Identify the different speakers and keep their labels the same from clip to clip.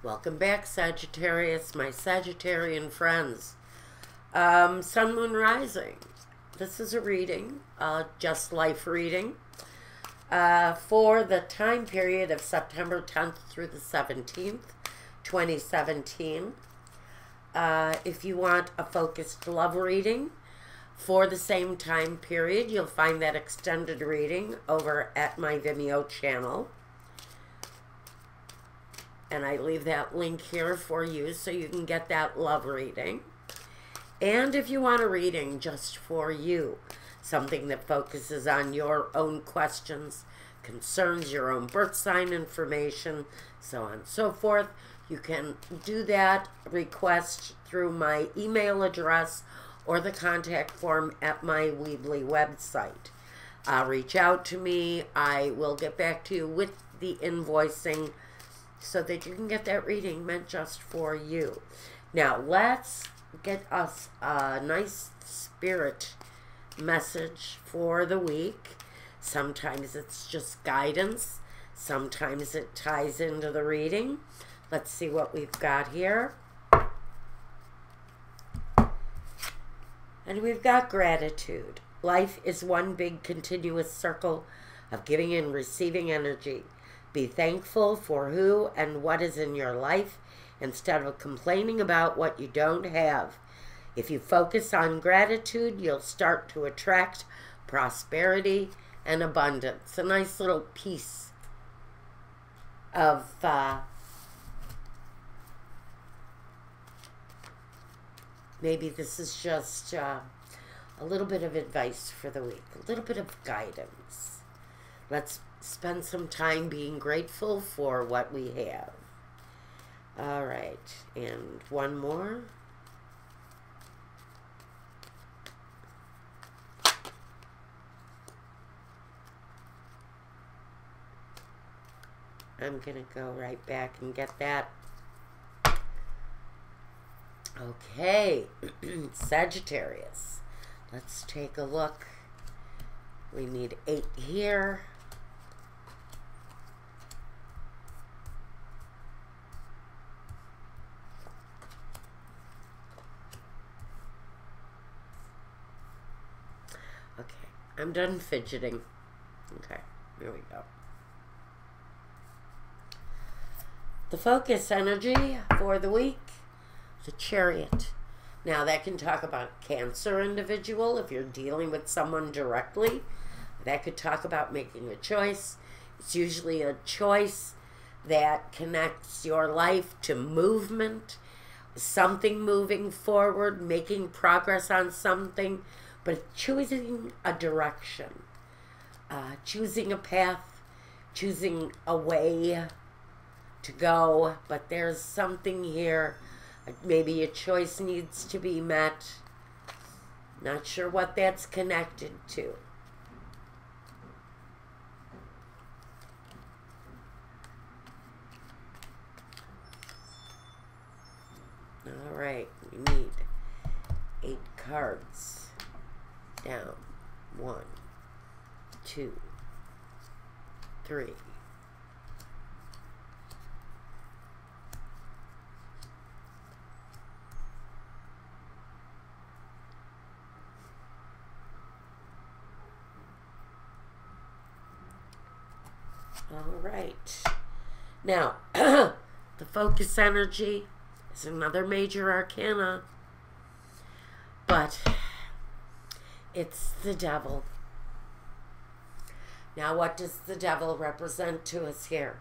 Speaker 1: Welcome back, Sagittarius, my Sagittarian friends. Sun, Moon, Rising. This is a reading, just life reading, for the time period of September 10th through the 17th, 2017. If you want a focused love reading for the same time period, you'll find that extended reading over at my Vimeo channel. And I leave that link here for you so you can get that love reading. And if you want a reading just for you, something that focuses on your own questions, concerns, your own birth sign information, so on and so forth, you can do that request through my email address or the contact form at my Weebly website. Reach out to me. I will get back to you with the invoicing so that you can get that reading meant just for you. Now, let's get us a nice spirit message for the week. Sometimes it's just guidance. Sometimes it ties into the reading. Let's see what we've got here. And we've got gratitude. Life is one big continuous circle of giving and receiving energy. Be thankful for who and what is in your life instead of complaining about what you don't have. If you focus on gratitude, you'll start to attract prosperity and abundance. A nice little piece of maybe this is just a little bit of advice for the week, a little bit of guidance. Let's spend some time being grateful for what we have. All right, and one more. I'm going to go right back and get that. Okay, Sagittarius. Let's take a look. We need 8 here. Okay, I'm done fidgeting. Okay, here we go. The focus energy for the week, the Chariot. Now that can talk about a Cancer individual if you're dealing with someone directly. That could talk about making a choice. It's usually a choice that connects your life to movement, something moving forward, making progress on something, but choosing a direction, choosing a path, choosing a way to go. But there's something here. Maybe a choice needs to be met. Not sure what that's connected to. All right, we need 8 cards. Down. 1, 2, 3. All right. Now, the focus energy is another major arcana, but it's the devil. Now, what does the devil represent to us here?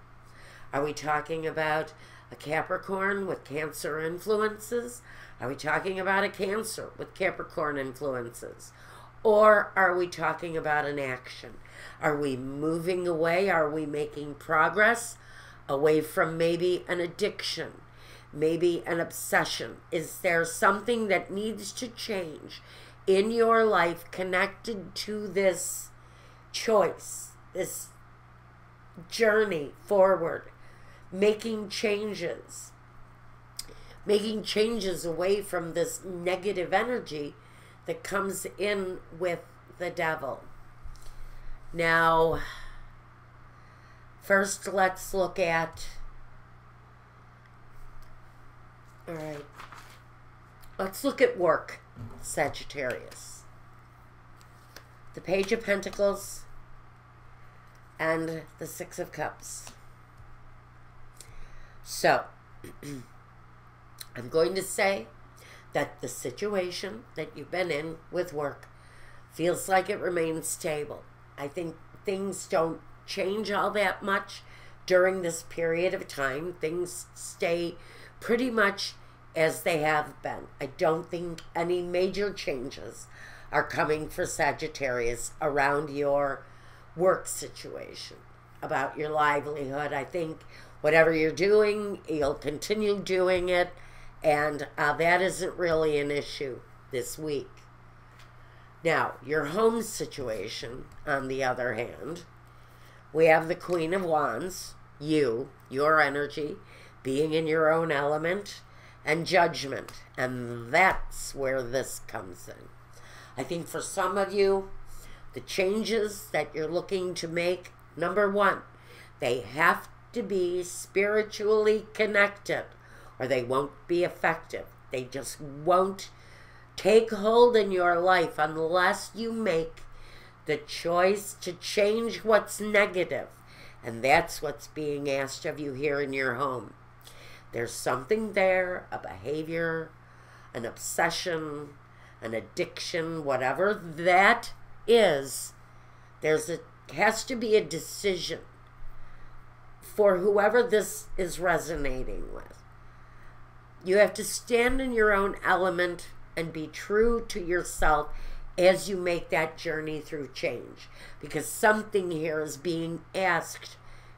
Speaker 1: Are we talking about a Capricorn with Cancer influences? Are we talking about a Cancer with Capricorn influences? Or are we talking about an action? Are we moving away? Are we making progress away from maybe an addiction, maybe an obsession? Is there something that needs to change in your life connected to this choice, this journey forward, making changes away from this negative energy that comes in with the devil? Now, first let's look at All right. Let's look at work, Sagittarius. The Page of Pentacles and the Six of Cups. So, I'm going to say that the situation that you've been in with work feels like it remains stable. I think things don't change all that much during this period of time. Things stay pretty much as they have been. I don't think any major changes are coming for Sagittarius around your work situation, about your livelihood. I think whatever you're doing, you'll continue doing it, and that isn't really an issue this week. Now, your home situation, on the other hand, we have the Queen of Wands, your energy, being in your own element, and Judgment. And that's where this comes in. I think for some of you, the changes that you're looking to make, number one, they have to be spiritually connected or they won't be effective. They just won't take hold in your life unless you make the choice to change what's negative. And that's what's being asked of you here in your home. There's something there, a behavior, an obsession, an addiction, whatever that is. Has to be a decision for whoever this is resonating with. You have to stand in your own element and be true to yourself as you make that journey through change. Because something here is being asked.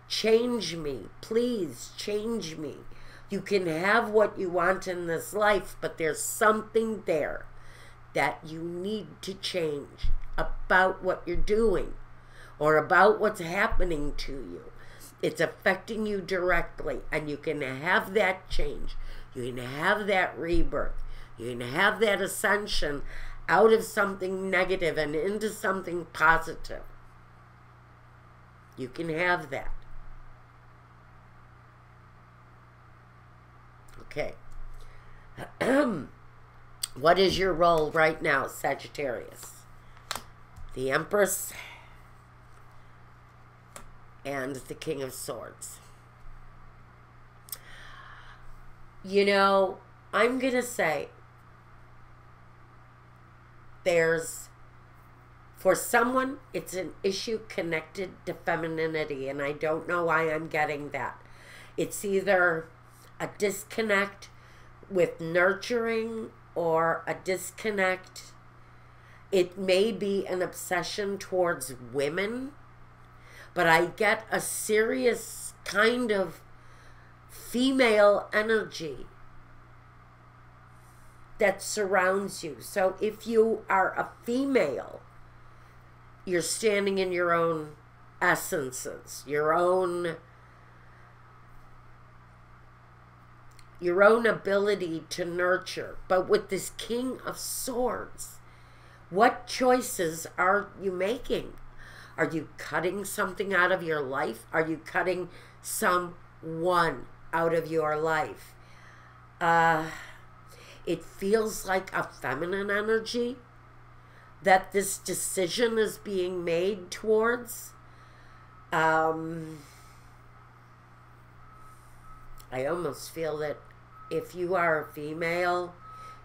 Speaker 1: Change me. Please change me. You can have what you want in this life, but there's something there that you need to change about what you're doing or about what's happening to you. It's affecting you directly, and you can have that change. You can have that rebirth. You can have that ascension out of something negative and into something positive. You can have that. Okay. What is your role right now, Sagittarius? The Empress and the King of Swords. You know, I'm going to say for someone, it's an issue connected to femininity, and I don't know why I'm getting that. It's either a disconnect with nurturing or a disconnect. It may be an obsession towards women, but I get a serious kind of female energy that surrounds you. So if you are a female, you're standing in your own essences, your own ability to nurture. But with this King of Swords, what choices are you making? Are you cutting something out of your life? Are you cutting someone out of your life? It feels like a feminine energy that this decision is being made towards. I almost feel that if you are a female,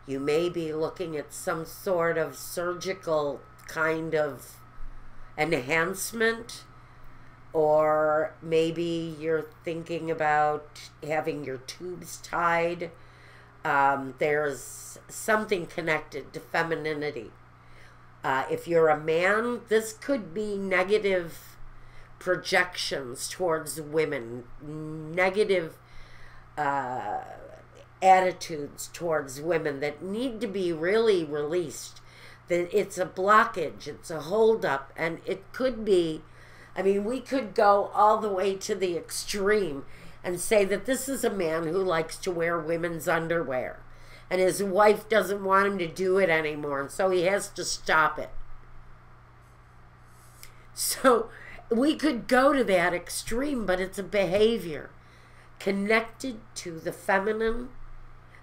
Speaker 1: you may be looking at some sort of surgical kind of enhancement, or maybe you're thinking about having your tubes tied. There's something connected to femininity. If you're a man, this could be negative projections towards women, negative attitudes towards women that need to be really released. That it's a blockage, it's a holdup, and it could be, I mean, we could go all the way to the extreme and say that this is a man who likes to wear women's underwear, and his wife doesn't want him to do it anymore, and so he has to stop it. So we could go to that extreme, but it's a behavior connected to the feminine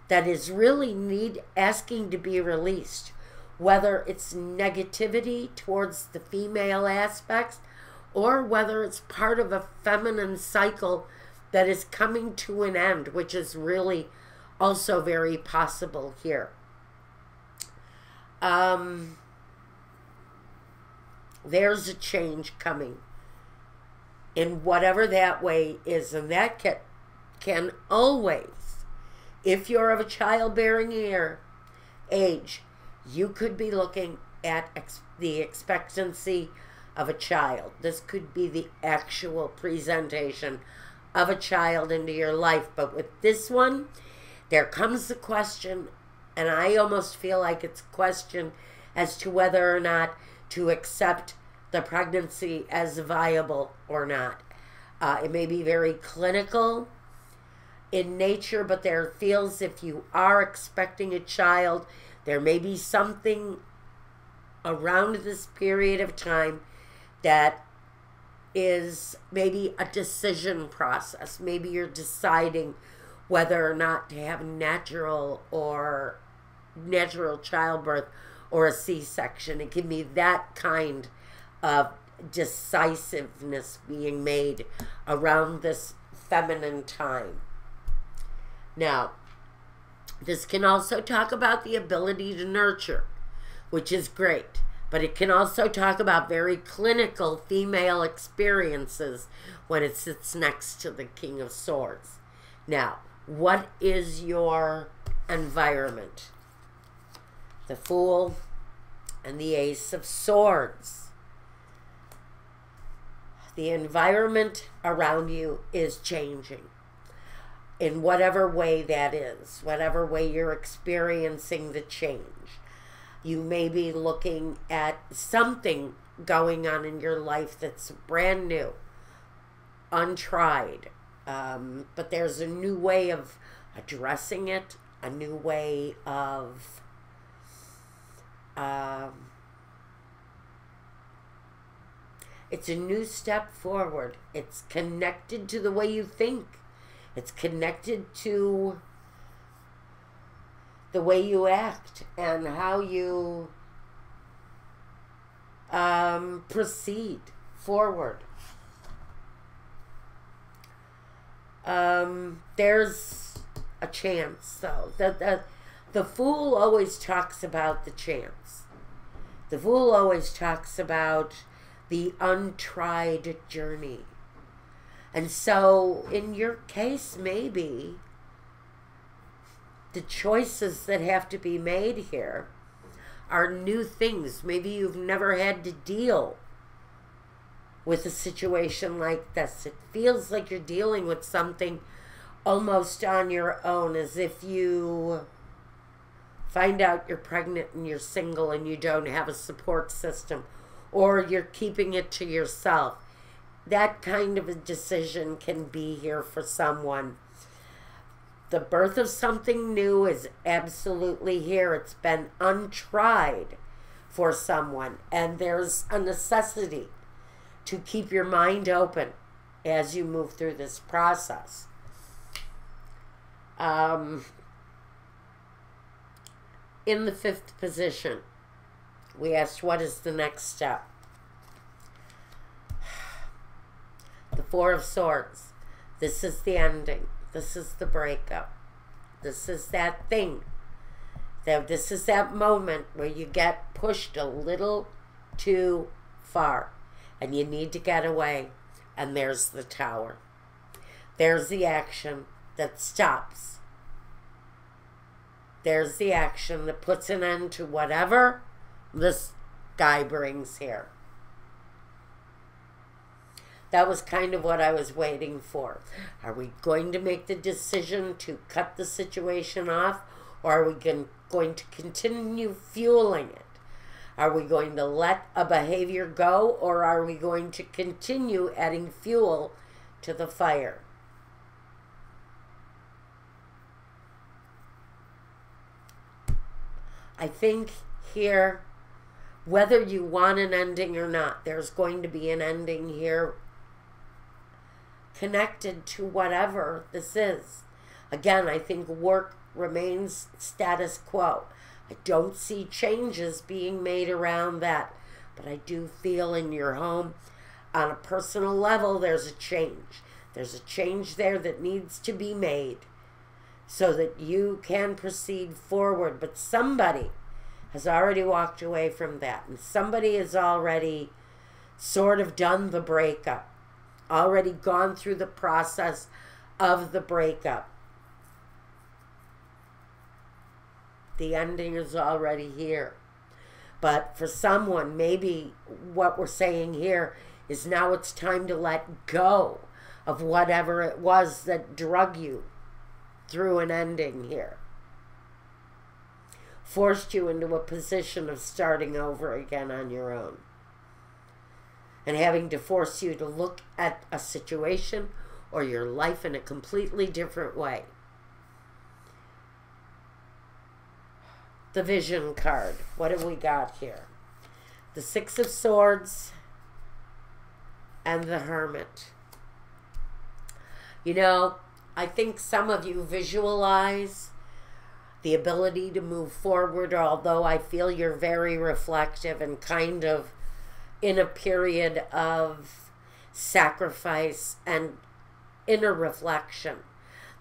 Speaker 1: that is really asking to be released, whether it's negativity towards the female aspects or whether it's part of a feminine cycle that is coming to an end, which is really also very possible here. There's a change coming in whatever that way is, and that can always, if you're of a childbearing age, you could be looking at the expectancy of a child. This could be the actual presentation of a child into your life. But with this one, there comes the question, and I almost feel like it's a question as to whether or not to accept the pregnancy as viable or not. It may be very clinical in nature, but there feels if you are expecting a child, there may be something around this period of time that is maybe a decision process. Maybe you're deciding whether or not to have natural childbirth or a C-section. It can be that kind of decisiveness being made around this feminine time. Now, this can also talk about the ability to nurture, which is great. But it can also talk about very clinical female experiences when it sits next to the King of Swords. Now, what is your environment? The Fool and the Ace of Swords. The environment around you is changing in whatever way that is, whatever way you're experiencing the change. You may be looking at something going on in your life that's brand new, untried, but there's a new way of addressing it, a new way of it's a new step forward. It's connected to the way you think. It's connected to the way you act and how you proceed forward. There's a chance, though. The Fool always talks about the chance. The Fool always talks about the untried journey. And so, in your case, maybe the choices that have to be made here are new things. Maybe you've never had to deal with a situation like this. It feels like you're dealing with something almost on your own, as if you find out you're pregnant and you're single and you don't have a support system, or you're keeping it to yourself. That kind of a decision can be here for someone. The birth of something new is absolutely here. It's been untried for someone, and there's a necessity to keep your mind open as you move through this process. In the 5th position, we asked, what is the next step? The 4 of Swords. This is the ending. This is the breakup. This is that thing. This is that moment where you get pushed a little too far and you need to get away. And there's the Tower. There's the action that stops. There's the action that puts an end to whatever this guy brings here. That was kind of what I was waiting for. Are we going to make the decision to cut the situation off, or are we going to continue fueling it? Are we going to let a behavior go, or are we going to continue adding fuel to the fire? I think here, whether you want an ending or not, there's going to be an ending here connected to whatever this is. Again, I think work remains status quo. I don't see changes being made around that. But I do feel in your home, on a personal level, there's a change. There's a change there that needs to be made so that you can proceed forward. But somebody has already walked away from that. And somebody has already sort of done the breakup, already gone through the process of the breakup. The ending is already here. But for someone, maybe what we're saying here is now it's time to let go of whatever it was that drug you through an ending here. Forced you into a position of starting over again on your own. And having to force you to look at a situation or your life in a completely different way. The Vision card. What have we got here? The Six of Swords and the Hermit. You know, I think some of you visualize the ability to move forward, although I feel you're very reflective and kind of in a period of sacrifice and inner reflection.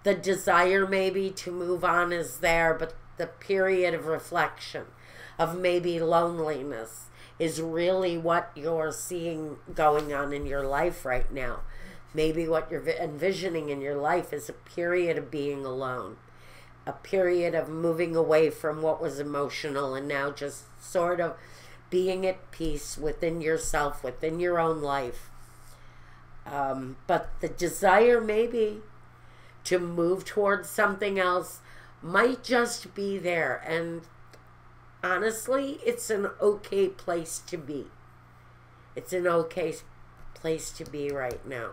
Speaker 1: The desire maybe to move on is there, but the period of reflection, of maybe loneliness, is really what you're seeing going on in your life right now. Maybe what you're envisioning in your life is a period of being alone, a period of moving away from what was emotional and now just sort of being at peace within yourself, within your own life. But the desire maybe to move towards something else might just be there, and honestly, it's an okay place to be. It's an okay place to be right now.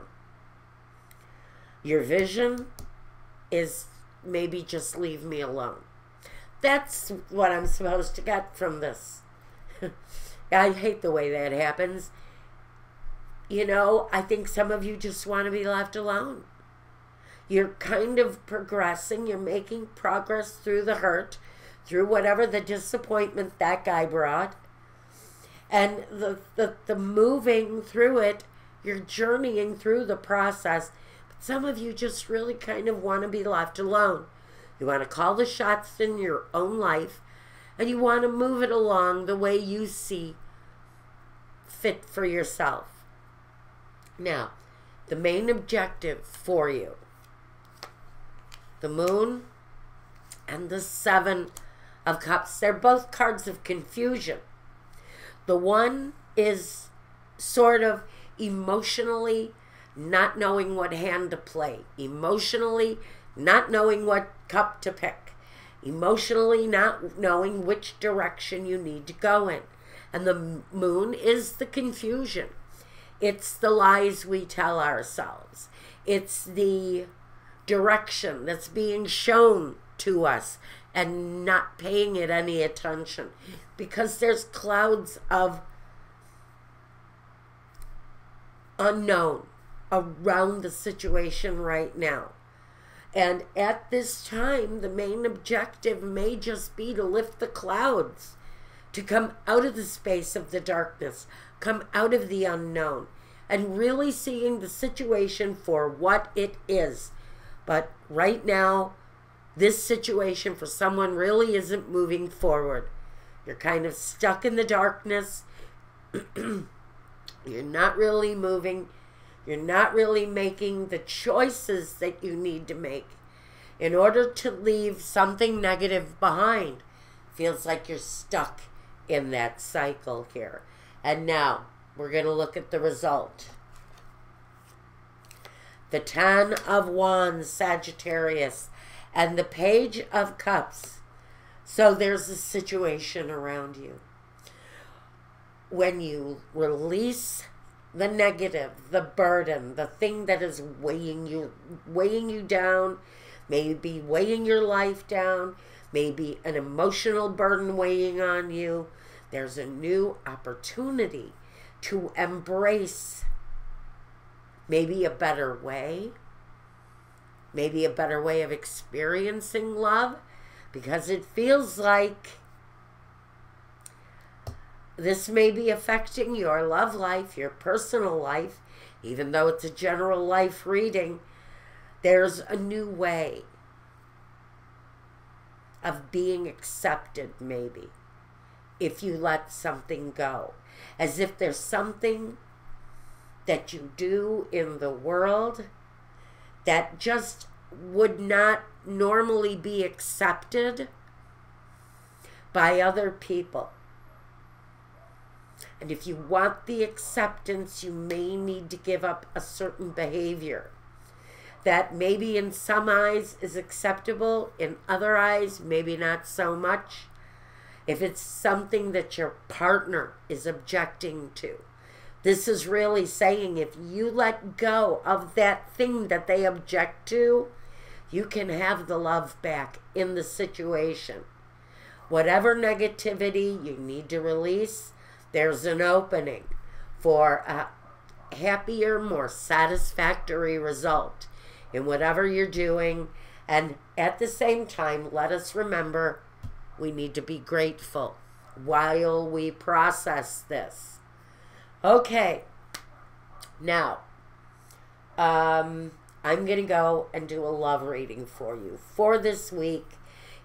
Speaker 1: Your vision is maybe just leave me alone. That's what I'm supposed to get from this. I hate the way that happens. You know, I think some of you just want to be left alone. You're kind of progressing. You're making progress through the hurt, through whatever the disappointment that guy brought. And the moving through it, you're journeying through the process. But some of you just really kind of want to be left alone. You want to call the shots in your own life, and you want to move it along the way you see fit for yourself. Now, the main objective for you, the Moon and the Seven of Cups, they're both cards of confusion. The one is sort of emotionally not knowing what hand to play, emotionally not knowing what cup to pick, emotionally not knowing which direction you need to go in. And the Moon is the confusion. It's the lies we tell ourselves. It's the direction that's being shown to us and not paying it any attention, because there's clouds of unknown around the situation right now. And at this time, the main objective may just be to lift the clouds, to come out of the space of the darkness, come out of the unknown, and really seeing the situation for what it is. But right now, this situation for someone really isn't moving forward. You're kind of stuck in the darkness. You're not really moving. You're not really making the choices that you need to make in order to leave something negative behind. Feels like you're stuck in that cycle here. And now, we're going to look at the result. The Ten of Wands, Sagittarius, and the Page of Cups. So there's a situation around you. When you release the negative, the burden, the thing that is weighing you down, maybe weighing your life down, maybe an emotional burden weighing on you, there's a new opportunity to embrace maybe a better way, maybe a better way of experiencing love, because it feels like this may be affecting your love life, your personal life, even though it's a general life reading. There's a new way of being accepted, maybe, if you let something go. As if there's something that you do in the world that just would not normally be accepted by other people. And if you want the acceptance, you may need to give up a certain behavior that maybe in some eyes is acceptable, in other eyes maybe not so much. If it's something that your partner is objecting to, this is really saying if you let go of that thing that they object to, you can have the love back in the situation. Whatever negativity you need to release, there's an opening for a happier, more satisfactory result in whatever you're doing. And at the same time, let us remember we need to be grateful while we process this. Okay, now, I'm going to go and do a love reading for you. For this week,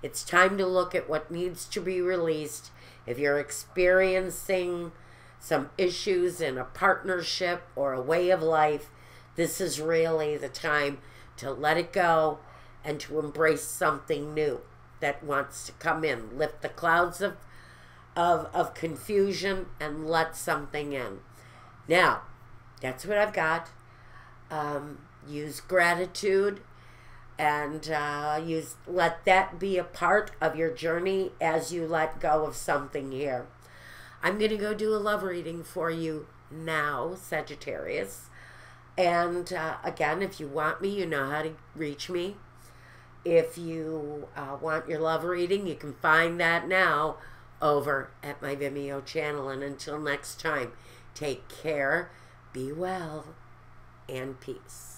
Speaker 1: it's time to look at what needs to be released. If you're experiencing some issues in a partnership or a way of life, this is really the time to let it go and to embrace something new that wants to come in. Lift the clouds of confusion and let something in. Now, that's what I've got. Use gratitude and let that be a part of your journey as you let go of something here. I'm going to go do a love reading for you now, Sagittarius. And again, if you want me, you know how to reach me. If you want your love reading, you can find that now over at my Vimeo channel. And until next time, take care, be well, and peace.